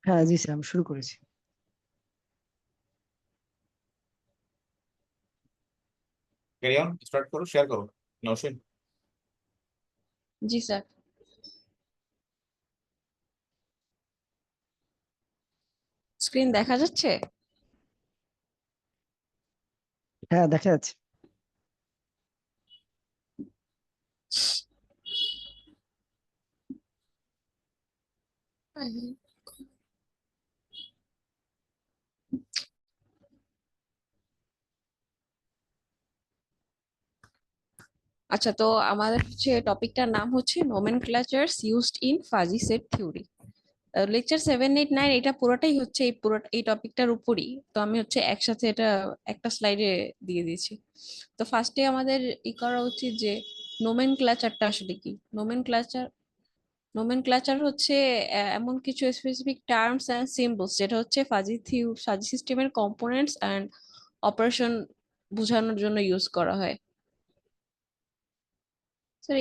হ্যাঁ জি স্যার, আমি শুরু করেছি। ক্যারি অন, স্টার্ট করো, শেয়ার করো। নওশিন। জি স্যার। স্ক্রিন দেখা যাচ্ছে? হ্যাঁ দেখা যাচ্ছে। আচ্ছা, তো আমাদের হচ্ছে টপিকটার নাম হচ্ছে nomenclatures used in fuzzy set theory. Lecture 7, 8, 9 এটা পুরোটাই হচ্ছে এই টপিকটার উপরই। তো আমি হচ্ছে একসাথে এটা একটা স্লাইডে দিয়ে দিয়েছি। তো ফার্স্টে আমাদের করা উচিত যে নোমেনক্লেচারটা আসলে কি। নোমেনক্লেচার হচ্ছে এমন কিছু স্পেসিফিক টার্মস এন্ড সিম্বলস যেটা হচ্ছে ফাজি সিস্টেমের কম্পোনেন্টস এন্ড অপারেশন বোঝানোর জন্য ইউজ করা হয়। স্যার,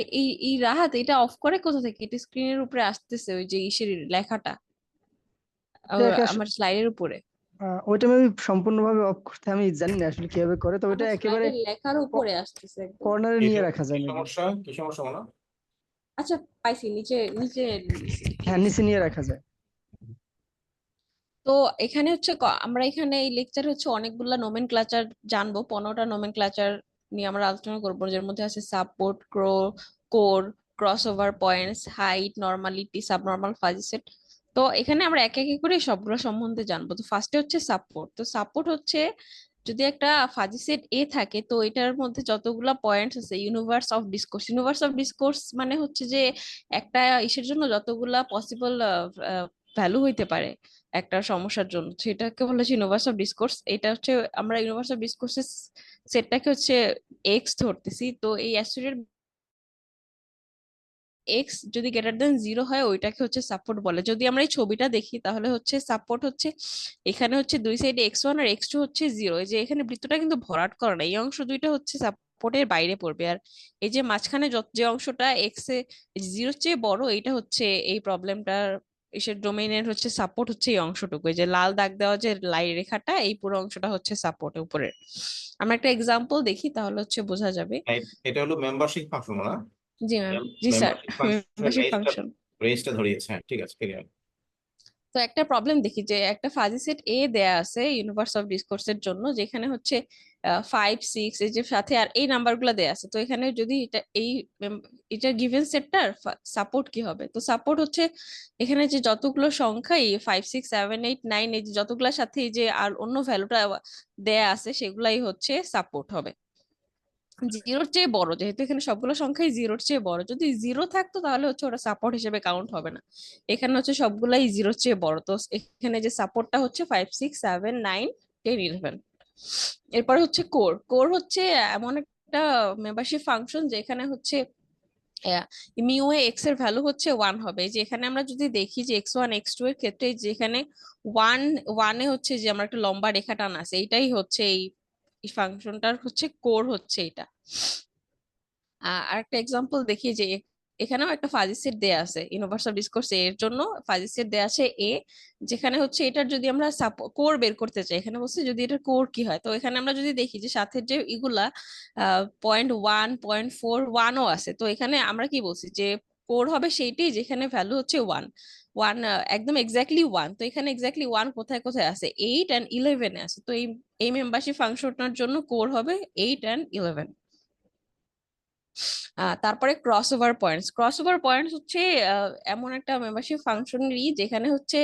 এই রাহাত এটা অফ করে কোথা থেকে? এটা স্ক্রিনের উপরে আসতেছে ওই যে ইসের লেখাটা এটাকে আমার স্লাইডের উপরে। ওইটা আমি সম্পূর্ণভাবে অফ করতে আমি জানি না আসলে কিভাবে করে, তবে এটা আমার একেবারে স্লাইডের লেখার উপরে আসতেছে একদম। কর্নারে কি নিয়ে রাখা কি যায় মেবি। সমস্যা, কি সমস্যা বলো? আচ্ছা, পাইছি, নিচে নিচে লিখে হ্যাঁ দিছি। নিচে নিয়ে রাখা যায়। তো এখানে হচ্ছে আমরা এখানে এই লেকচার হচ্ছে অনেকগুলা নোমেনক্লেচার জানবো। 15টা নোমেনক্লেচার নিয়ে আমরা আলোচনা করবো, যার মধ্যে আছে support, core, crossover points, height, normality, subnormal, fuzzy set. তো এখানে আমরা এক এক করে সবগুলো সম্বন্ধে জানবো। তো ফার্স্টে হচ্ছে সাপোর্ট। তো সাপোর্ট হচ্ছে যদি একটা ফাজি সেট এ থাকে, তো এটার মধ্যে যতগুলা পয়েন্টস আছে, ইউনিভার্স অফ ডিসকোর্স মানে হচ্ছে যে একটা ইসের জন্য যতগুলা পসিবল ভ্যালু হইতে পারে একটা সমস্যার জন্য, সেটাকে বলা হচ্ছে ইউনিভার্স অফ ডিসকোর্স। এটা হচ্ছে আমরা ইউনিভার্স অফ ডিসকোর্সের সেটটাকে হচ্ছে এক্স ধরতেছি। তো এই অ্যাসোসিয়েটেড এক্স যদি গ্রেটার দেন 0 হয়, ওইটাকে হচ্ছে সাপোর্ট বলে। যদি আমরা এই ছবিটা দেখি তাহলে হচ্ছে সাপোর্ট হচ্ছে এখানে হচ্ছে দুই সাইডে x1 আর x2 হচ্ছে 0। এই যে এখানে বৃত্তটা কিন্তু ভরাট করা না, এই অংশ দুইটা হচ্ছে সাপোর্টের বাইরে পড়বে। আর এই যে মাঝখানে যে অংশটা এক্স এ 0 চেয়ে বড়, এইটা হচ্ছে এই প্রবলেমটার এসের ডোমেইনের হচ্ছে সাপোর্ট হচ্ছে এই অংশটুকু। এই যে লাল দাগ দেওয়া যে রেখাটা, এই পুরো অংশটা হচ্ছে সাপোর্ট উপরের। আমরা একটা এক্সাম্পল দেখি তাহলে হচ্ছে বোঝা যাবে। এটা হলো মেম্বারশিপ ফাংশন না? জি ম্যাম। জি স্যার। মেম্বারশিপ ফাংশনের মেম্বারশিপ ফাংশন। রেঞ্জটা ধরিয়েছে, হ্যাঁ ঠিক আছে, ক্যারি অন। তো একটা প্রবলেম দেখি যে একটা ফাজি সেট এ দেয়া আছে ইউনিভার্স অফ ডিসকোর্সের জন্য, যেখানে হচ্ছে 5, 6 এই যে সাথে আর এই নাম্বারগুলো দেয়া আছে। তো এখানে যদি এটা গিভেন সেটটার সাপোর্ট কি হবে? তো সাপোর্ট হচ্ছে এখানে যে যতগুলো সংখ্যা, এই 5, 6, 7, 8, 9 এই যে যতগুলোর সাথে এই যে আর অন্য ভ্যালুটা দেয়া আছে, সেগুলাই হচ্ছে সাপোর্ট হবে। 0-র চেয়ে বড়, যেহেতু এখানে সবগুলো সংখ্যাই 0-র চেয়ে বড়, যদি 0 থাকতো তাহলে হচ্ছে ওটা সাপোর্ট হিসেবে কাউন্ট হবে না। এখানে হচ্ছে সবগুলাই 0-র চেয়ে বড়, তো এখানে যে সাপোর্টটা হচ্ছে 5, 6, 7, 9, 10, 11। এরপর হচ্ছে কোর। কোর হচ্ছে এমন একটা মেম্বারশিপ ফাংশন যেখানে হচ্ছে মিউ এ এক্স এর ভ্যালু হচ্ছে 1 হবে। যে এখানে আমরা যদি দেখি যে x1 x2 এর ক্ষেত্রে যেখানে ওয়ান ওয়ানে হচ্ছে যে আমরা একটা লম্বা রেখা টান আছে, এইটাই হচ্ছে এই ফাংশনটার হচ্ছে কোর হচ্ছে এটা। আরেকটা এক্সাম্পল দেখি যে এখানেও একটা ফাজি সেট দেয়া আছে ইউনিভার্স অফ ডিসকোর্স এর জন্য। ফাজি সেট দেয়া আছে এ, যেখানে হচ্ছে এটার যদি আমরা কোর বের করতে চাই, এখানে বলছি যদি এটার কোর কি হয়। তো এখানে আমরা যদি দেখি যে সাথে যে ইগুলা 0.1, 0.4, 1ও আছে। তো এখানে আমরা কি বলছি যে কোর হবে সেইটাই যেখানে ভ্যালু হচ্ছে 1। ওয়ান একদম এক্স্যাক্টলি 1। তো এখানে এক্স্যাক্টলি 1 কোথায় কোথায় আছে? 8 আর 11-এ আছে। তো এই মেম্বারশিপ ফাংশনটার জন্য কোর হবে 8 আর 11। তারপরে ক্রসওভার পয়েন্টস হচ্ছে এমন একটা মেম্বারশিপ ফাংশনেরই যেখানে হচ্ছে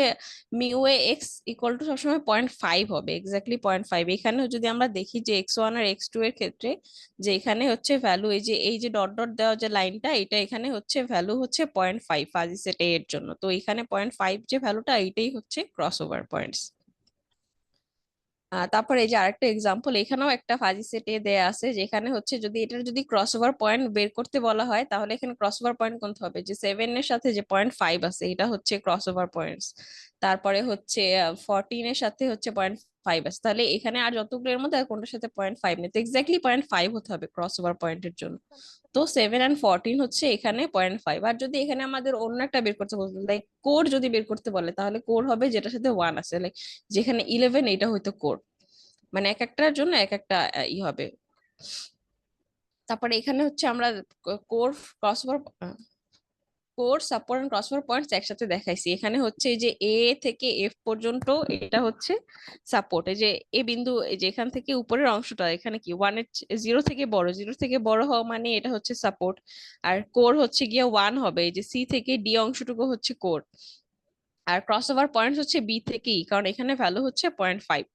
mu A x equal two সবসময় 0.5 হবে, এক্স্যাক্টলি 0.5। এখানে যদি আমরা দেখি যে x1 আর x2 এর ক্ষেত্রে, যে এখানে হচ্ছে ভ্যালু এই যে ডট ডট দেওয়া যে লাইনটা, এটা এখানে হচ্ছে ভ্যালু হচ্ছে 0.5 ফাজি সেট এর জন্য। তো এখানে 0.5 যে ভ্যালুটা, এইটাই হচ্ছে ক্রসওভার পয়েন্টস। তারপরে এই যে আরেকটা এক্সাম্পল, এখানেও একটা ফাজি সেট এ দেয়া আছে যেখানে হচ্ছে যদি এটার যদি ক্রসওভার পয়েন্ট বের করতে বলা হয়, তাহলে এখানে ক্রসওভার পয়েন্ট কোনটা হবে? যে 7 এর সাথে যে 0.5 আছে, এটা হচ্ছে ক্রসওভার পয়েন্টস। তারপরে হচ্ছে 14 এর সাথে হচ্ছে 0.5 আছে, তাহলে এখানে আর যতগুলো এর মধ্যে আর কোনটার সাথে 0.5 নেই, তো এক্স্যাক্টলি 0.5 হতে হবে ক্রস ওভার পয়েন্টের জন্য। তো 7 and 14 হচ্ছে এখানে 0.5। আর যদি এখানে আমাদের অন্য একটা বের করতে বলতে, লাইক কোর যদি বের করতে বলে, তাহলে কোর হবে যেটার সাথে 1 আছে, লাইক যেখানে 11 এটা হয়তো কোর, মানে এক একটার জন্য এক একটা ই হবে। তারপরে এখানে হচ্ছে আমরা core cross over core support and crossover points একসাথে দেখাইছি। এখানে হচ্ছে এই যে এ থেকে এফ পর্যন্ত এটা হচ্ছে সাপোর্ট, এই যে এ বিন্দু, এই যে এখান থেকে উপরের অংশটা এখানে কি 0 থেকে বড়, 0 থেকে বড় হওয়া মানে এটা হচ্ছে সাপোর্ট। আর কোর হচ্ছে গিয়ে 1 হবে, এই যে সি থেকে ডি অংশটুকু হচ্ছে কোর। আর ক্রসওভার পয়েন্টস হচ্ছে বি থেকে ই, কারণ এখানে ভ্যালু হচ্ছে 0.5।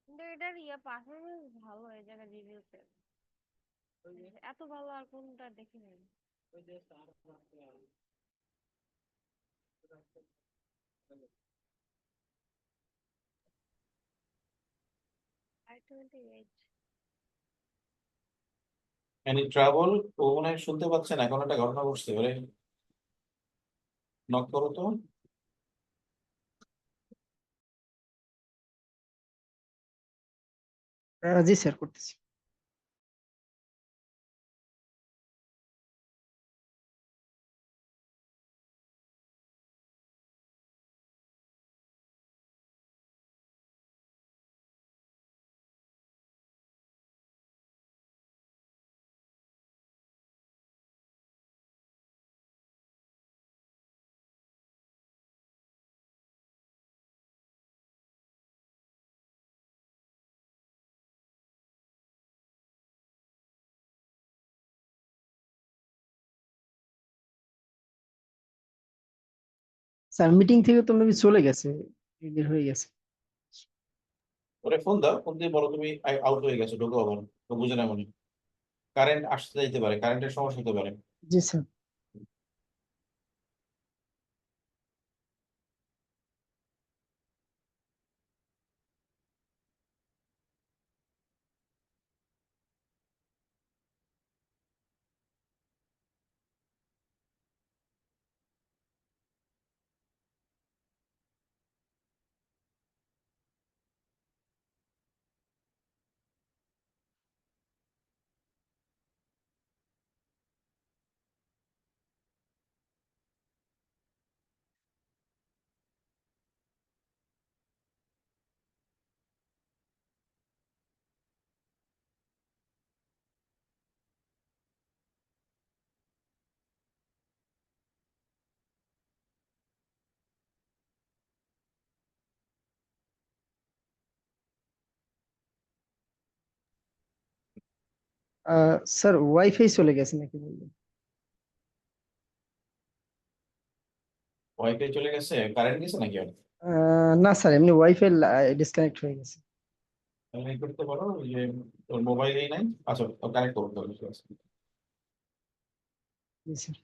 কিন্তু এটার পারফরমেন্স ভালো এই জায়গায় রিভিউতে, এত ভালো আর কোনটা দেখিনি। I28 any trouble? ও মনে হয় শুনতে পাচ্ছে না, এখন একটা ঘটনা ঘটছে, ওরে নক করো তো। জি স্যার, করতেছি। স্যার মিটিং থেকে তো মেবি চলে গেছে, বের হয়ে গেছে। ওরে ফোন দাও, ফোন দিয়ে বলো তুমি আউট হয়ে গেছো, ঢোকো আবার। তো বুঝে না মনে, কারেন্ট আসতে যাইতে পারে, কারেন্টের সমস্যা হতে পারে। জি স্যার। স্যার ওয়াইফাই চলে গেছে নাকি বললেন? ওয়াইফাই চলে গেছে, কারেন্ট গেছে নাকি আর? না স্যার, এমনি ওয়াইফাই ডিসকানেক্ট হয়ে গেছে। তাহলে কি করতে পারো, ওই যে তোর মোবাইলেই নাই, আচ্ছা কানেক্ট করতে হবে, ঠিক আছে। জি স্যার।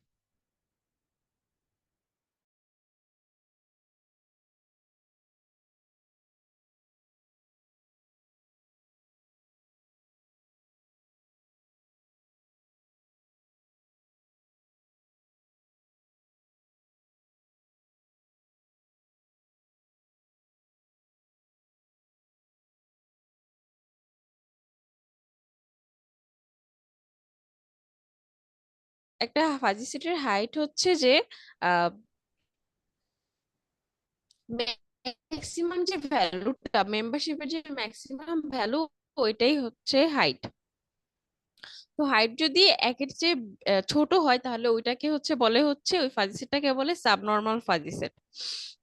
একটা ফাজি সেটের হাইট হচ্ছে যে ম্যাক্সিমাম যে ভ্যালুটা, মেম্বারশিপের যে ম্যাক্সিমাম ভ্যালু, ওইটাই হচ্ছে হাইট। তো হাইট যদি একের চেয়ে ছোট হয়, তাহলে ওইটাকে হচ্ছে বলে হচ্ছে, ওই ফাজি সেটটাকে বলে সাবনর্মাল ফাজি সেট।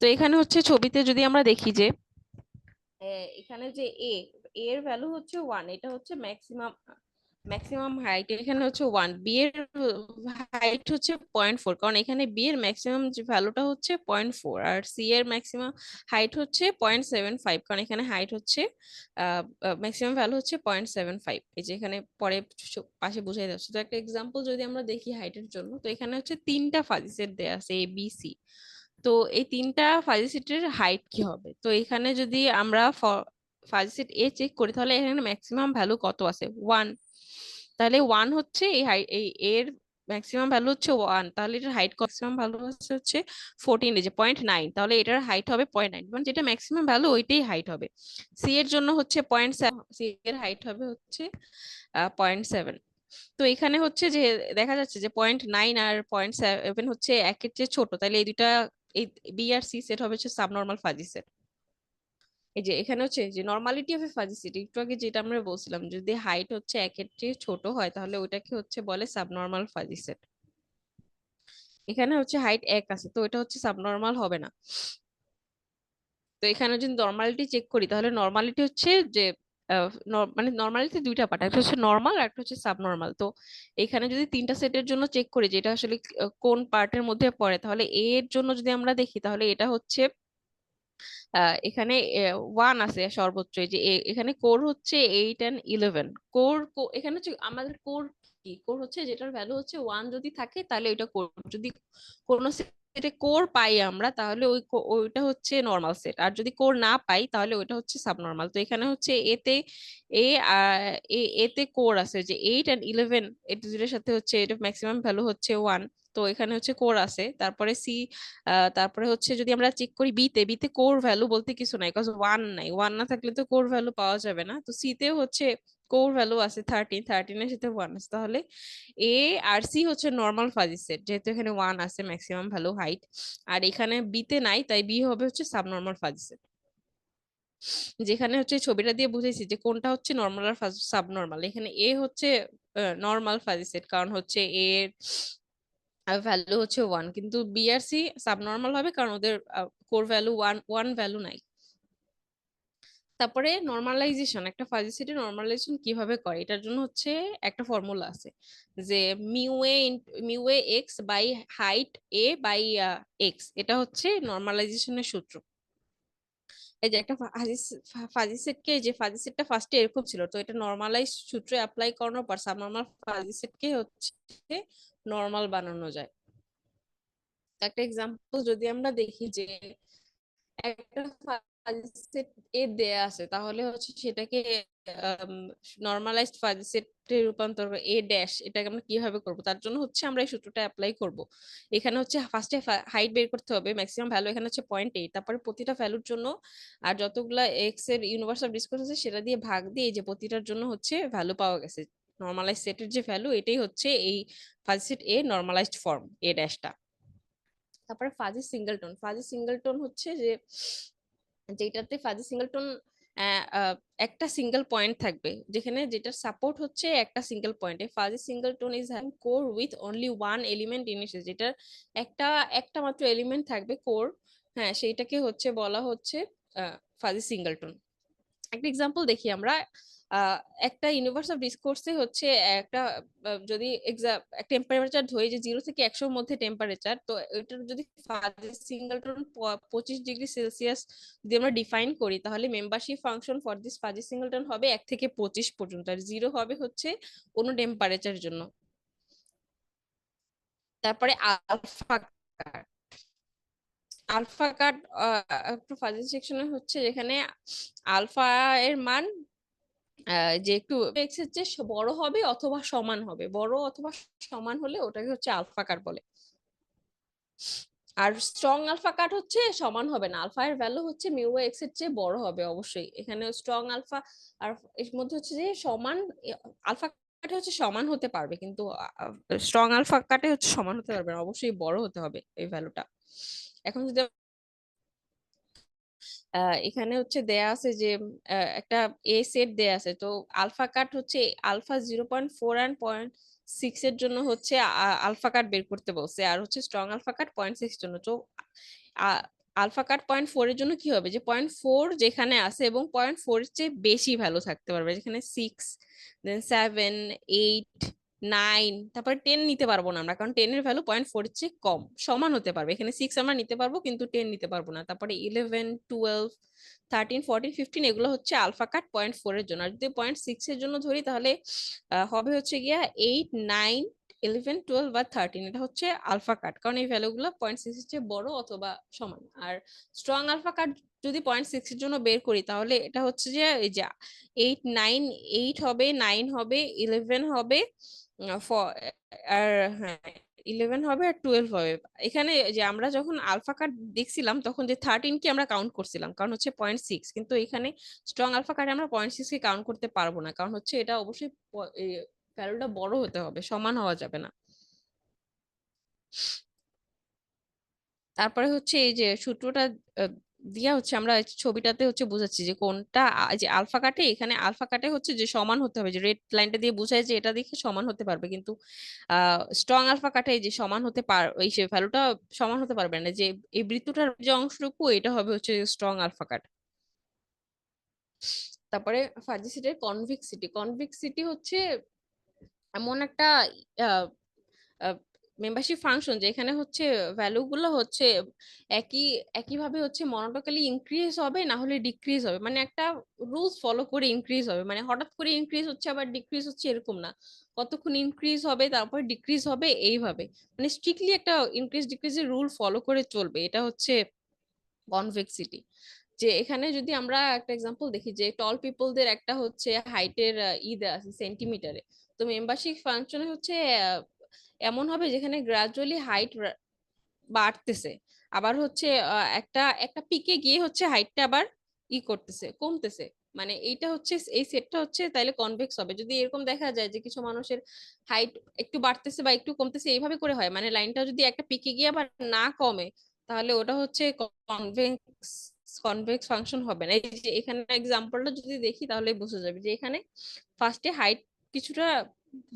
তো এখানে হচ্ছে ছবিতে যদি আমরা দেখি যে এখানে যে এর ভ্যালু হচ্ছে 1, এটা হচ্ছে ম্যাক্সিমাম ম্যাক্সিমাম হাইট, এখানে হচ্ছে 1, বি এর হাইট হচ্ছে 0.4, কারণ এখানে বি এর ম্যাক্সিমাম যে ভ্যালুটা হচ্ছে 0.4, আর সি এর ম্যাক্সিমাম হাইট হচ্ছে 0.75, কারণ এখানে হাইট হচ্ছে ম্যাক্সিমাম ভ্যালু হচ্ছে 0.75। এই যে এখানে পরে পাশে বুঝাই যাচ্ছে। তো একটা এক্সাম্পল যদি আমরা দেখি হাইটের জন্য, তো এখানে হচ্ছে 3টা ফাজি সেট দেয়া আছে, এ বি সি। তো এই 3টা ফাজি সেটের হাইট কি হবে? তো এখানে যদি আমরা ফাজি সেট এ চেক করি, তাহলে এখানে ম্যাক্সিমাম ভ্যালু কত আছে? 1। তাহলে 1 হচ্ছে এই এর ম্যাক্সিমাম ভ্যালু হচ্ছে 1, তাহলে এটার হাইট ম্যাক্সিমাম ভ্যালু হচ্ছে 14, এই যে 0.9, তাহলে এটার হাইট হবে 0.9, মানে যেটা ম্যাক্সিমাম ভ্যালু ওইটাই হাইট হবে। সি এর জন্য হচ্ছে 0.7, সি এর হাইট হবে হচ্ছে 0.7। তো এখানে হচ্ছে যে দেখা যাচ্ছে যে 0.9 আর 0.7 হচ্ছে একের চেয়ে ছোট, তাহলে এই দুইটা, এই বি আর সি সেট হবে হচ্ছে সাবনর্মাল ফাজি সেট। এই যে এখানে হচ্ছে যে normality of A fuzzy set, একটু আগে যেটা আমরা বলছিলাম, যদি হাইট হচ্ছে একের চেয়ে ছোট হয় তাহলে ওইটাকে হচ্ছে বলে সাবনর্মাল ফাজি সেট। এখানে হচ্ছে হাইট 1 আছে, তো এটা হচ্ছে সাবনর্মাল হবে না। তো এখানে যদি নর্মালিটি চেক করি তাহলে নর্মালিটি হচ্ছে যে মানে নর্মালিটি দুইটা পার্ট, একটা হচ্ছে নর্মাল আর একটা হচ্ছে সাবনর্মাল। তো এখানে যদি তিনটা সেটের জন্য চেক করি যে এটা আসলে কোন পার্টের মধ্যে পড়ে, তাহলে এ এর জন্য যদি আমরা দেখি তাহলে এটা হচ্ছে এখানে 1 আছে সর্বোচ্চ, এই যে এখানে কোর হচ্ছে 8 and 11। কোর এখানে হচ্ছে আমাদের কোর কি, কোর হচ্ছে যেটার ভ্যালু হচ্ছে 1 যদি থাকে তাহলে ওইটা কোর, যদি কোনো সেটে কোর পাই আমরা তাহলে ওইটা হচ্ছে নর্মাল সেট, আর যদি কোর না পাই তাহলে ওইটা হচ্ছে সাবনর্মাল। তো এখানে হচ্ছে এতে এ এতে কোর আছে যে 8 and 11, এটা দুটোর সাথে হচ্ছে এটা ম্যাক্সিমাম ভ্যালু হচ্ছে 1। তো এখানে হচ্ছে কোর আছে, তারপরে সি, তারপরে হচ্ছে যদি আমরা চেক করি বিতে, বিতে কোর ভ্যালু বলতে কিছু নাই, বিকজ 1 নাই, 1 না থাকলে তো কোর ভ্যালু পাওয়া যাবে না। তো সিতে হচ্ছে কোর ভ্যালু আছে 13, 13 এর সাথে 1 আছে, তাহলে এ আর সি হচ্ছে নর্মাল ফাজি সেট, যেহেতু এখানে 1 আছে ম্যাক্সিমাম ভ্যালু হাইট, আর এখানে বিতে নাই, তাই বি হবে হচ্ছে সাবনর্মাল ফাজি সেট। যেখানে হচ্ছে ছবিটা দিয়ে বুঝেছি যে কোনটা হচ্ছে নর্মাল আর সাবনর্মাল। এখানে এ হচ্ছে নর্মাল ফাজি সেট, কারণ হচ্ছে এর ভ্যালু হচ্ছে 1, কিন্তু বি আর সি সাবনর্মাল হবে কারণ ওদের কোর ভ্যালু 1 ভ্যালু নাই। তারপরে নর্মালাইজেশন, একটা ফাজি সেটের নর্মালাইজেশন কিভাবে করে, এটার জন্য হচ্ছে একটা ফর্মুলা আছে যে mu A X by height A by X, এটা হচ্ছে নর্মালাইজেশনের সূত্র। এই যে একটা ফাজি সেটকে, যে ফাজি সেটটা ফার্স্টে এরকম ছিল, তো এটা নর্মালাইজ সূত্রে অ্যাপ্লাই করানোর পর সাবনর্মাল ফাজি সেটকে হচ্ছে নর্মাল বানানো যায়। একটা এক্সাম্পল যদি আমরা দেখি যে একটা ফাজি সেট এ দেয়া আছে, তাহলে হচ্ছে সেটাকে নর্মালাইজড ফাজি সেটে রূপান্তর করে এ ড্যাশ, এটাকে আমরা কিভাবে করব, তার জন্য হচ্ছে আমরা এই সূত্রটা অ্যাপ্লাই করব। এখানে হচ্ছে ফার্স্টে হাইট বের করতে হবে, ম্যাক্সিমাম ভ্যালু এখানে হচ্ছে 0.8, তারপরে প্রতিটা ভ্যালুর জন্য আর যতগুলা এক্স এর ইউনিভার্স অফ ডিসকোর্স আছে সেটা দিয়ে ভাগ দিয়ে, এই যে প্রতিটার জন্য হচ্ছে ভ্যালু পাওয়া গেছে, নর্মালাইজ সেটের যে ভ্যালু, এটাই হচ্ছে এই ফাজি সেট এ নর্মালাইজড ফর্ম এ ড্যাশটা। তারপরে ফাজি সিঙ্গেলটন, ফাজি সিঙ্গেলটন হচ্ছে যে যেটাতে ফাজি সিঙ্গেলটন একটা সিঙ্গেল পয়েন্ট থাকবে, যেখানে যেটার সাপোর্ট হচ্ছে একটা সিঙ্গেল পয়েন্টে। Fuzzy singleton is having core with only one element in it, যেটার একটা মাত্র এলিমেন্ট থাকবে কোর, হ্যাঁ সেইটাকে হচ্ছে বলা হচ্ছে ফাজি সিঙ্গেলটন। একটা এক্সাম্পল দেখি আমরা, একটা ইউনিভার্স অফ ডিসকোর্সে হচ্ছে একটা যদি টেম্পারেচার ধরি যে 0 থেকে 100 এর মধ্যে টেম্পারেচার, তো এটার যদি ফাজি সিঙ্গেলটন 25 ডিগ্রি সেলসিয়াস যদি আমরা ডিফাইন করি, তাহলে membership function for this fuzzy singleton হবে 1 থেকে 25 পর্যন্ত, আর 0 হবে হচ্ছে কোনো টেম্পারেচার জন্য। তারপরে আলফা কাট, আলফা কাট একটু ফাজি সেকশনে হচ্ছে যেখানে আলফা এর মান যে একটু এক্স এর চেয়ে বড় হবে অথবা সমান হবে, বড় অথবা সমান হলে ওটাকে হচ্ছে আলফা কাট বলে। আর স্ট্রং আলফা কাট হচ্ছে সমান হবে না, আলফা এর ভ্যালু হচ্ছে মিউ এক্স এর চেয়ে বড় হবে অবশ্যই। এখানে স্ট্রং আলফা আর এর মধ্যে হচ্ছে যে সমান, আলফা কাটে হচ্ছে সমান হতে পারবে, কিন্তু স্ট্রং আলফা কাটে হচ্ছে সমান হতে পারবে না, অবশ্যই বড় হতে হবে এই ভ্যালুটা। এখন যদি এখানে হচ্ছে দেয়া আছে যে একটা এ সেট দেয়া আছে, তো আলফা কাট হচ্ছে আলফা 0.4 and 0.6 এর জন্য হচ্ছে আলফা কাট বের করতে বলছে, আর হচ্ছে স্ট্রং আলফা কাট 0.6 জন্য। তো আলফা কাট 0.4 এর জন্য কি হবে, যে 0.4 যেখানে আছে এবং 0.4 এর চেয়ে বেশি ভ্যালু থাকতে পারবে, যেখানে 6, দেন 7, 8, 9, তারপর 10 নিতে পারবো না আমরা, কারণ 10 এর ভ্যালু 0.4 এর চেয়ে কম, সমান হতে পারবে। এখানে 6 আমরা নিতে পারবো কিন্তু 10 নিতে পারবো না। তারপরে 11, 12, 13, 14, 15 এগুলো হচ্ছে আলফা কাট 0.4 এর জন্য। আর যদি 0.6 এর জন্য ধরি তাহলে হবে হচ্ছে গিয়া 8, 9, 11, 12 বা 13, এটা হচ্ছে আলফা কাট, কারণ এই ভ্যালুগুলো 0.6 এর চেয়ে বড় অথবা সমান। আর স্ট্রং আলফা কাট যদি 0.6 এর জন্য বের করি তাহলে এটা হচ্ছে যে এই যে 8 9 8 হবে, 9 হবে, 11 হবে, আর হ্যাঁ 11 হবে আর 12 হবে। এখানে যে আমরা যখন আলফা কাট দেখছিলাম তখন যে 13 কে আমরা কাউন্ট করছিলাম কারণ হচ্ছে 0.6, কিন্তু এখানে স্ট্রং আলফা কাটে আমরা 0.6 কে কাউন্ট করতে পারবো না, কারণ হচ্ছে এটা অবশ্যই ভ্যালুটা বড় হতে হবে, সমান হওয়া যাবে না। তারপরে হচ্ছে এই যে সূত্রটা আহ, দিয়া হচ্ছে আমরা এই ছবিটাতে হচ্ছে বুঝাচ্ছি যে কোনটা এই যে আলফা কাটে, এখানে আলফা কাটে হচ্ছে যে সমান হতে হবে, যে রেড লাইনটা দিয়ে বোঝায় যে এটা দেখে সমান হতে পারবে, কিন্তু স্ট্রং আলফা কাটে এই যে সমান হতে এই সে ভ্যালুটা সমান হতে পারবে না, যে এই বৃত্তটার যে অংশটুকু এটা হবে হচ্ছে স্ট্রং আলফা কাট। তারপরে ফাজিসিটের কনভিক্সিটি, কনভিক্সিটি হচ্ছে এমন একটা মেম্বারশিপ ফাংশন যেখানে হচ্ছে ভ্যালু গুলো হচ্ছে একই একইভাবে হচ্ছে মনোটোনিক্যালি ইনক্রিজ হবে না হলে ডিক্রিজ হবে, মানে একটা রুলস ফলো করে ইনক্রিজ হবে, মানে হঠাৎ করে ইনক্রিজ হচ্ছে আবার ডিক্রিজ হচ্ছে এরকম না, কতক্ষণ ইনক্রিজ হবে তারপর ডিক্রিজ হবে এইভাবে, মানে স্ট্রিক্টলি একটা ইনক্রিজ ডিক্রিজের রুল ফলো করে চলবে, এটা হচ্ছে কনভেক্সিটি। যে এখানে যদি আমরা একটা এক্সাম্পল দেখি যে টল পিপলদের একটা হচ্ছে হাইটের দেয়া আছে সেন্টিমিটারে, তো মেম্বারশিপ ফাংশনে হচ্ছে এমন হবে যেখানে গ্রাজুয়ালি হাইট বাড়তেছে, আবার হচ্ছে একটা একটা পিকে গিয়ে হচ্ছে হাইটটা আবার করতেছে, কমতেছে, মানে এইটা হচ্ছে এই সেটটা হচ্ছে তাইলে কনভেক্স হবে। যদি এরকম দেখা যায় যে কিছু মানুষের হাইট একটু বাড়তেছে বা একটু কমতেছে এইভাবে করে হয়, মানে লাইনটা যদি একটা পিকে গিয়ে আবার না কমে তাহলে ওটা হচ্ছে কনভেক্স কনভেক্স ফাংশন হবে না। এই যে এখানে এক্সাম্পলটা যদি দেখি তাহলে বোঝা যাবে যে এখানে ফার্স্টে হাইট কিছুটা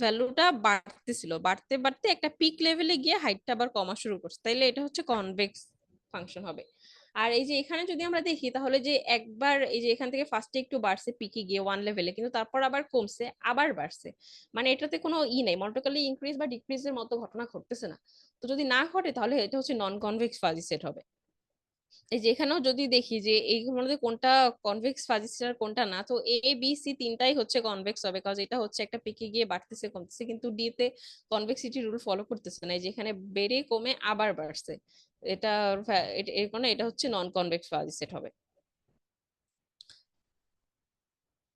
ভ্যালুটা বাড়তেছিল, বাড়তে বাড়তে একটা পিক লেভেলে গিয়ে হাইটটা আবার কমা শুরু করছে, তাইলে এটা হচ্ছে কনভেক্স ফাংশন হবে। আর এই যে এখানে যদি আমরা দেখি তাহলে যে একবার এই যে এখান থেকে ফার্স্টে একটু বাড়ছে পিকে গিয়ে ওয়ান লেভেলে, কিন্তু তারপর আবার কমছে আবার বাড়ছে, মানে এটাতে কোনো নেই, মনোটোনিক্যালি ইনক্রিজ বা ডিক্রিজের মতো ঘটনা ঘটতেছে না। তো যদি না ঘটে তাহলে এটা হচ্ছে নন কনভেক্স ফাজি সেট হবে। এই যে এখানেও যদি দেখি যে এইগুলোর মধ্যে কোনটা কনভেক্স ফাজি সেট আর কোনটা না, তো এ বি সি তিনটাই হচ্ছে কনভেক্স হবে, কারণ এটা হচ্ছে একটা পিকে গিয়ে বাড়তেছে কমতেছে, কিন্তু ডি তে কনভেক্সিটি রুল ফলো করতেছে না, এই যে এখানে বেড়ে কমে আবার বাড়ছে, এটা এর কারণে এটা হচ্ছে নন কনভেক্স ফাজি সেট হবে।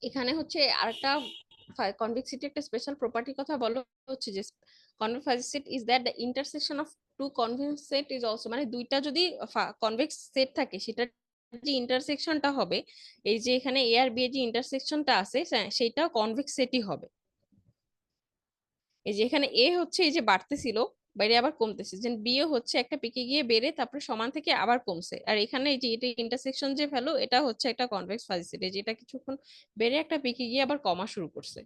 এখানে হচ্ছে আরেকটা কনভেক্সিটি একটা স্পেশাল প্রপার্টির কথা বলা হচ্ছে যে convex fuzzy set is that the intersection of two convex set is also, মানে দুইটা যদি কনভেক্স সেট থাকে সেটা যে ইন্টারসেকশনটা হবে, এই যে এখানে এ আর বি এর যে ইন্টারসেকশনটা আছে সেটা কনভেক্স সেটই হবে। এই যে এখানে এ হচ্ছে এই যে বাড়তেছিল বাইরে আবার কমতেছে, যে বি ও হচ্ছে একটা পিকে গিয়ে বেড়ে তারপরে সমান থেকে আবার কমছে, আর এখানে এই যে এটা ইন্টারসেকশন যে ভ্যালু এটা হচ্ছে একটা কনভেক্স ফাজি সেট, যেটা কিছুক্ষণ বেড়ে একটা পিকে গিয়ে আবার কমা শুরু করছে,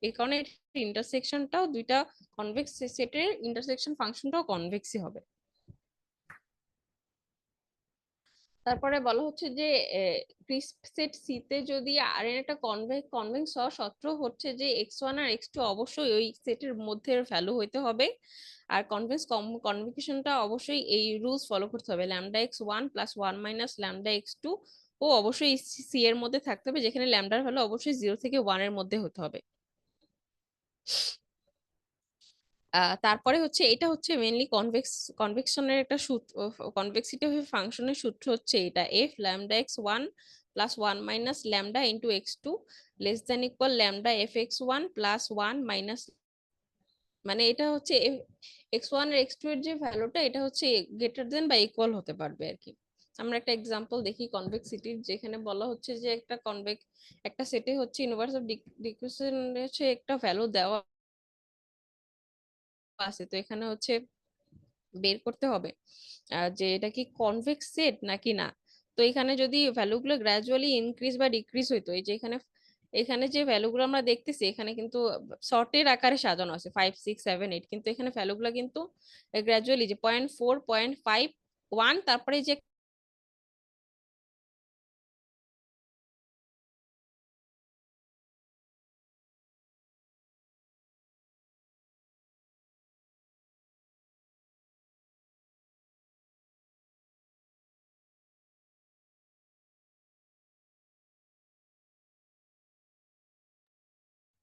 এই কারণে ইন্টারসেকশনটাও দুইটা কনভেক্স সেটের ইন্টারসেকশন ফাংশনটাও কনভেক্সই হবে। তারপরে বলা হচ্ছে যে ক্রিস্প সেট সি তে যদি আর এর একটা কনভেক্স হওয়া সত্ত্বেও হচ্ছে যে x1 আর x2 অবশ্যই ওই সেটের মধ্যে ভ্যালু হইতে হবে, আর কনভেকশনটা অবশ্যই এই রুলস ফলো করতে হবে, lambda x1 plus 1 minus lambda x2 ও অবশ্যই সি এর মধ্যে থাকতে হবে, যেখানে ল্যামডার ভ্যালু অবশ্যই 0 থেকে 1 এর মধ্যে হতে হবে। তারপরে হচ্ছে এটা হচ্ছে মেইনলি কনভেকশনের একটা সূত্র, কনভেক্সিটি ফাংশনের সূত্র হচ্ছে এটা F lambda X one plus one minus lambda into X two less than equal lambda F X one plus one minus, মানে এটা হচ্ছে এক্স ওয়ান আর এক্স টু এর যে ভ্যালুটা এটা হচ্ছে গ্রেটার দেন বা ইকুয়াল হতে পারবে আর কি। আমরা একটা এক্সাম্পল দেখি কনভেক্সিটির, যেখানে বলা হচ্ছে যে একটা সেটে হচ্ছে ইউনিভার্স অফ ডিক্রিশন হচ্ছে একটা ভ্যালু দেওয়া আছে, তো এখানে হচ্ছে বের করতে হবে যে এটা কি কনভেক্স সেট নাকি না। তো এখানে যদি ভ্যালুগুলো গ্রাজুয়ালি ইনক্রিজ বা ডিক্রিজ হইতো, এই যে এখানে এখানে যে ভ্যালুগুলো আমরা দেখতেছি এখানে কিন্তু শর্টের আকারে সাজানো আছে 5 6 7 8, কিন্তু এখানে ভ্যালুগুলো কিন্তু গ্রাজুয়ালি যে 0.4 0.5 1, তারপরে যে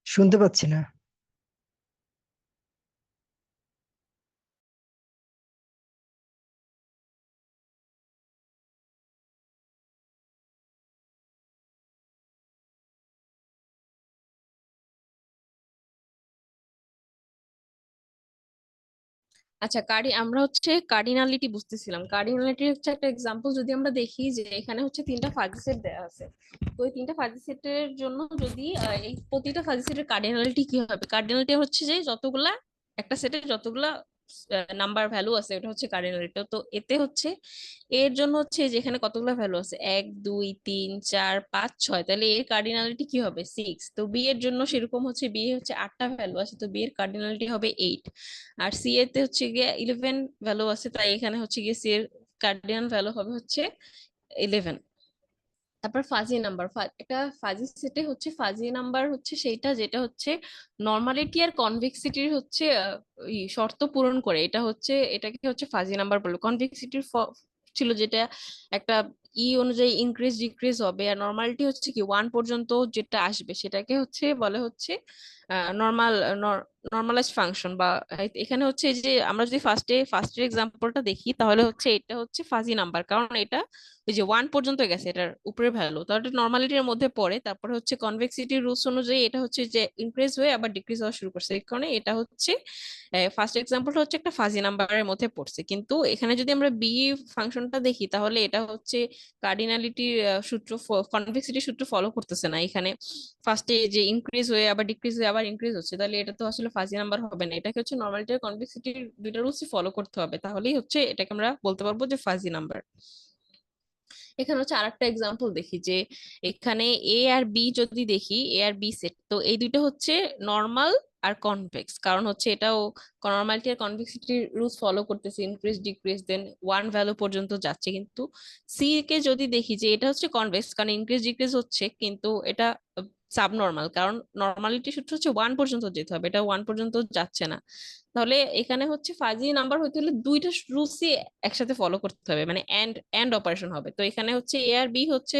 শুনতে পাচ্ছি না। আচ্ছা, আমরা হচ্ছে কার্ডিনালিটি বুঝতেছিলাম। কার্ডিনালিটি হচ্ছে একটা এক্সাম্পল যদি আমরা দেখি যে এখানে হচ্ছে তিনটা ফাজি সেট দেওয়া আছে। তো এই তিনটা ফাজি সেটের জন্য যদি এই প্রতিটা ফাজি সেটের কার্ডিনালিটি কি হবে? কার্ডিনালিটি হচ্ছে যে যতগুলা একটা সেটের যতগুলা নাম্বার ভ্যালু আছে ওটা হচ্ছে কার্ডিনালিটি। তো এতে হচ্ছে এর জন্য হচ্ছে যেখানে কতগুলো ভ্যালু আছে 1 2 3 4 5 6, তাহলে এর কার্ডিনালিটি কি হবে 6। তো বি এর জন্য সেরকম হচ্ছে বি হচ্ছে 8টা ভ্যালু আছে, তো বি এর কার্ডিনালিটি হবে 8। আর সি এতে হচ্ছে গিয়ে 11 ভ্যালু আছে, তাই এখানে হচ্ছে গিয়ে সি এর কার্ডিনাল ভ্যালু হবে হচ্ছে 11। তারপর ফাজি নাম্বার, একটা ফাজি সেটে হচ্ছে ফাজি নাম্বার হচ্ছে সেইটা যেটা হচ্ছে নর্মালিটি আর কনভেক্সিটির হচ্ছে শর্ত পূরণ করে, এটাকে হচ্ছে ফাজি নাম্বার বলে। কনভেক্সিটির ছিল যেটা একটা অনুযায়ী ইনক্রিজ ডিক্রিজ হবে, আর নর্মালিটি হচ্ছে কি 1 পর্যন্ত যেটা আসবে সেটাকে হচ্ছে বলে হচ্ছে নর্মাল নর্মালাইজড ফাংশন। বা এখানে হচ্ছে যে আমরা যদি ফার্স্টের এক্সাম্পলটা দেখি তাহলে হচ্ছে এটা হচ্ছে ফাজি নাম্বার, কারণ এটা ওই যে 1 পর্যন্ত গেছে, এটার উপরে ভ্যালু, তাহলে নর্মালিটির মধ্যে পড়ে। তারপরে হচ্ছে কনভেক্সিটির রুলস অনুযায়ী এটা হচ্ছে যে ইনক্রিজ হয়ে আবার ডিক্রিজ হওয়া শুরু করছে, এই কারণে এটা হচ্ছে ফার্স্ট এক্সাম্পলটা হচ্ছে একটা ফাজি নাম্বারের মধ্যে পড়ছে। কিন্তু এখানে যদি আমরা বি ফাংশনটা দেখি তাহলে এটা হচ্ছে কার্ডিনালিটির সূত্র, কনভেক্সিটির সূত্র ফলো করতেছে না। এখানে ফার্স্টে যে ইনক্রিজ হয়ে আবার ডিক্রিজ হয়ে আবার ইনক্রিজ হচ্ছে, তাহলে এটা তো আসলে ফাজি নাম্বার হবে না। এটাকে হচ্ছে নর্মালিটি আর কনভেক্সিটির দুইটা রুলসই ফলো করতে হবে, তাহলেই হচ্ছে এটাকে আমরা বলতে পারবো যে ফাজি নাম্বার। এখানে হচ্ছে আরেকটা এক্সাম্পল দেখি যে এখানে এ আর বি যদি দেখি, এ আর বি সেট, তো এই দুইটা হচ্ছে নর্মাল আর কনভেক্স, কারণ হচ্ছে এটাও নর্মালিটি আর কনভেক্সিটির রুলস ফলো করতেছে, ইনক্রিজ ডিক্রিজ দেন 1 ভ্যালু পর্যন্ত যাচ্ছে। কিন্তু সি কে যদি দেখি যে এটা হচ্ছে কনভেক্স, কারণ ইনক্রিজ ডিক্রিজ হচ্ছে, কিন্তু এটা সাবনর্মাল, কারণ নর্মালিটি সূত্র হচ্ছে 1 পর্যন্ত যেতে হবে, এটা 1 পর্যন্ত যাচ্ছে না। তাহলে এখানে হচ্ছে ফাজি নাম্বার হইতে হলে দুইটা রুলসই একসাথে ফলো করতে হবে, মানে এন্ড অপারেশন হবে। তো এখানে হচ্ছে এ আর বি হচ্ছে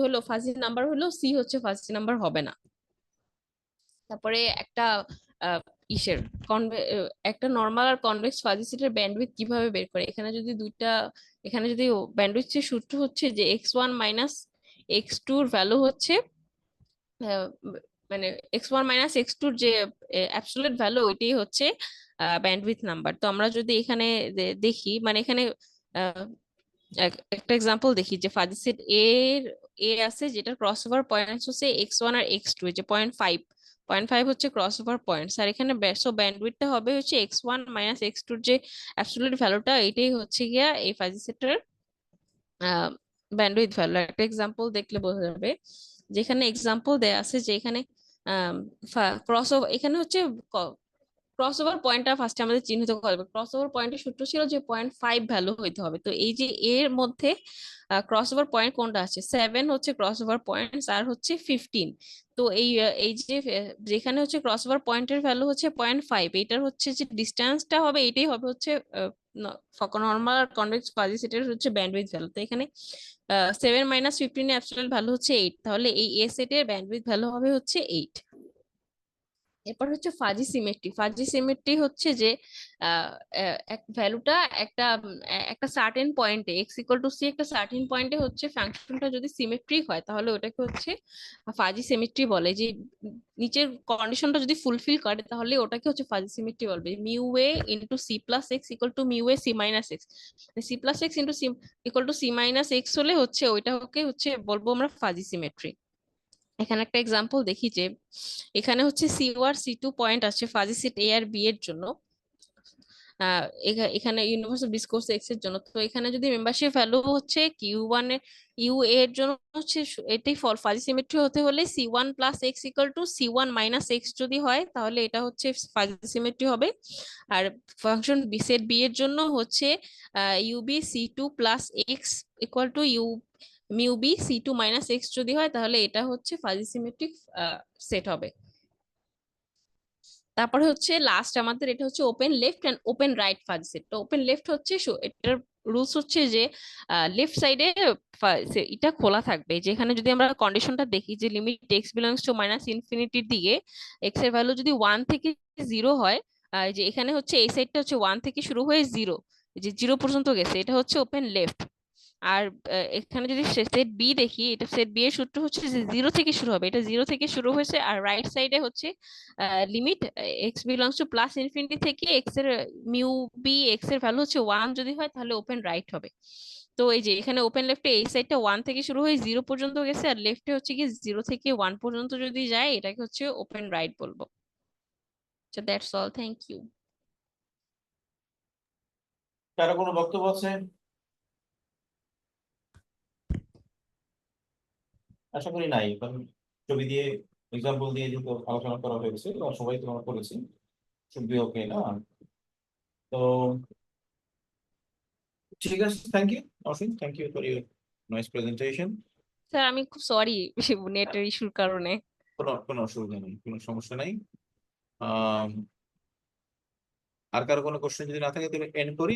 হলো ফাজি নাম্বার, হলো সি হচ্ছে ফাজি নাম্বার হবে না। তারপরে একটা আহ, ইসের একটা নর্মাল আর কনভেক্স ফাজি সেটের ব্যান্ডউইথ কিভাবে বের করে, এখানে যদি ব্যান্ডউইথের সূত্র হচ্ছে যে x1 - x2 এর ভ্যালু হচ্ছে আহ, মানে x1 - x2 যে অ্যাবসলিউট ভ্যালু ওইটাই হচ্ছে ব্যান্ডউইথ নাম্বার। তো আমরা যদি এখানে দেখি, মানে এখানে আহ, একটা এক্সাম্পল দেখি যে ফাজি সেট এ আছে যেটার ক্রস ওভার পয়েন্টস হচ্ছে x1 আর x2, যে 0.5 হচ্ছে ক্রস ওভার পয়েন্টস। আর এখানে ব্যান্ডউইথটা হবে হচ্ছে x1 - x2 যে অ্যাবসলিউট ভ্যালুটা, এটাই হচ্ছে গিয়া এই ফাজি সেটের ব্যান্ডউইথ ভ্যালু। একটা এক্সাম্পল দেখলে বোঝা যাবে, যেখানে এক্সাম্পল দেয়া আছে যে এখানে ক্রস ওভার, এখানে হচ্ছে ক্রস ওভার পয়েন্টটা ফার্স্টে আমাদের চিহ্নিত করতে হবে। ক্রস ওভার পয়েন্টের সূত্র ছিল যে 0.5 ভ্যালু হইতে হবে। তো এই যে এর মধ্যে ক্রস ওভার পয়েন্ট কোনটা আছে, 7 হচ্ছে ক্রস ওভার পয়েন্ট আর হচ্ছে 15। তো এই যে যেখানে হচ্ছে ক্রস ওভার পয়েন্টের ভ্যালু হচ্ছে 0.5, এটার হচ্ছে যে ডিস্টেন্সটা হবে, এটাই হবে হচ্ছে নর্মাল আর কনভেক্স ফাজি সেটের হচ্ছে ব্যান্ডউইথ ভ্যালু। তো এখানে 7 - 15 এর অ্যাবসলিউট ভ্যালু হচ্ছে 8, তাহলে এই এ সেটের ব্যান্ডউইথ ভ্যালু হবে হচ্ছে 8। এরপর হচ্ছে ফাজি সিমেট্রি। ফাজি সিমেট্রি হচ্ছে যে ভ্যালুটা একটা সার্টেন পয়েন্টে এক্স ইকুয়াল টু সি, একটা সার্টেন পয়েন্টে হচ্ছে ফাংশনটা যদি সিমেট্রিক হয় তাহলে ওটাকে হচ্ছে ফাজি সিমেট্রি বলে। যে নিচের কন্ডিশনটা যদি ফুলফিল করে তাহলে ওটাকে হচ্ছে ফাজি সিমেট্রি বলবে। Mu A into C plus X equal to mu A C minus X, C plus X into C equal to C minus X হলে হচ্ছে ওইটাকে হচ্ছে বলবো আমরা ফাজি সিমেট্রি। এখানে একটা এক্সাম্পল দেখি যে এখানে হচ্ছে C1 C2 পয়েন্ট আছে ফাজি সেট এ আর বি এর জন্য, এখানে ইউনিভার্সাল ডিসকোর্স এক্স এর জন্য। তো এখানে যদি মেম্বারশিপ ভ্যালু হচ্ছে Q1 এর এর জন্য হচ্ছে এটাই ফাজি সিমেট্রি হতে হলে C1 plus X equal two C1 minus X যদি হয় তাহলে এটা হচ্ছে ফাজি সিমেট্রি হবে। আর ফাংশন সেট বি এর জন্য হচ্ছে UB C2 plus X equal to mu B C2 minus X যদি হয় তাহলে এটা হচ্ছে ফাজি সিমেট্রিক সেট হবে। তারপরে হচ্ছে লাস্ট আমাদের এটা হচ্ছে open left and open right fuzzy set. তো ওপেন লেফট হচ্ছে এটার রুলস হচ্ছে যে লেফট সাইডে এটা খোলা থাকবে, যেখানে যদি আমরা কন্ডিশনটা দেখি যে limit x belongs to minus ইনফিনিটির দিকে এক্স এর ভ্যালু যদি 1 থেকে 0 হয়, যে এখানে হচ্ছে এই সাইডটা হচ্ছে 1 থেকে শুরু হয়ে 0, যে 0 পর্যন্ত গেছে, এটা হচ্ছে ওপেন লেফট। আর এখানে যদি সেট বি দেখি, এটা সেট বি এর সূত্র হচ্ছে যে 0 থেকে শুরু হবে, এটা 0 থেকে শুরু হয়েছে, আর রাইট সাইডে হচ্ছে limit x belongs two plus infinity থেকে এক্স এর মিউ বি এক্স এর ভ্যালু হচ্ছে 1 যদি হয় তাহলে ওপেন রাইট হবে। তো এই যে এখানে ওপেন লেফটে এই সাইডটা 1 থেকে শুরু হয়ে 0 পর্যন্ত গেছে, আর লেফটে হচ্ছে কি 0 থেকে 1 পর্যন্ত যদি যায় এটাকে হচ্ছে ওপেন রাইট বলবো। So that's all. Thank you. কারো কোনো বক্তব্য আছে? আশা করি নাই, কারণ ছবি দিয়ে এক্সাম্পল দিয়ে যেহেতু আলোচনা করা হয়েছে বা সবাই তোমরা করেছি, শুড বি ওকে না? তো ঠিক আছে, thank you Ashim, thank you for your nice presentation. Sir আমি খুব সরি নেটের ইস্যুর কারণে। কোনো অসুবিধা নেই, কোনো সমস্যা নাই। আর কারো কোনো কোশ্চেন যদি না থাকে তাহলে এন্ড করি।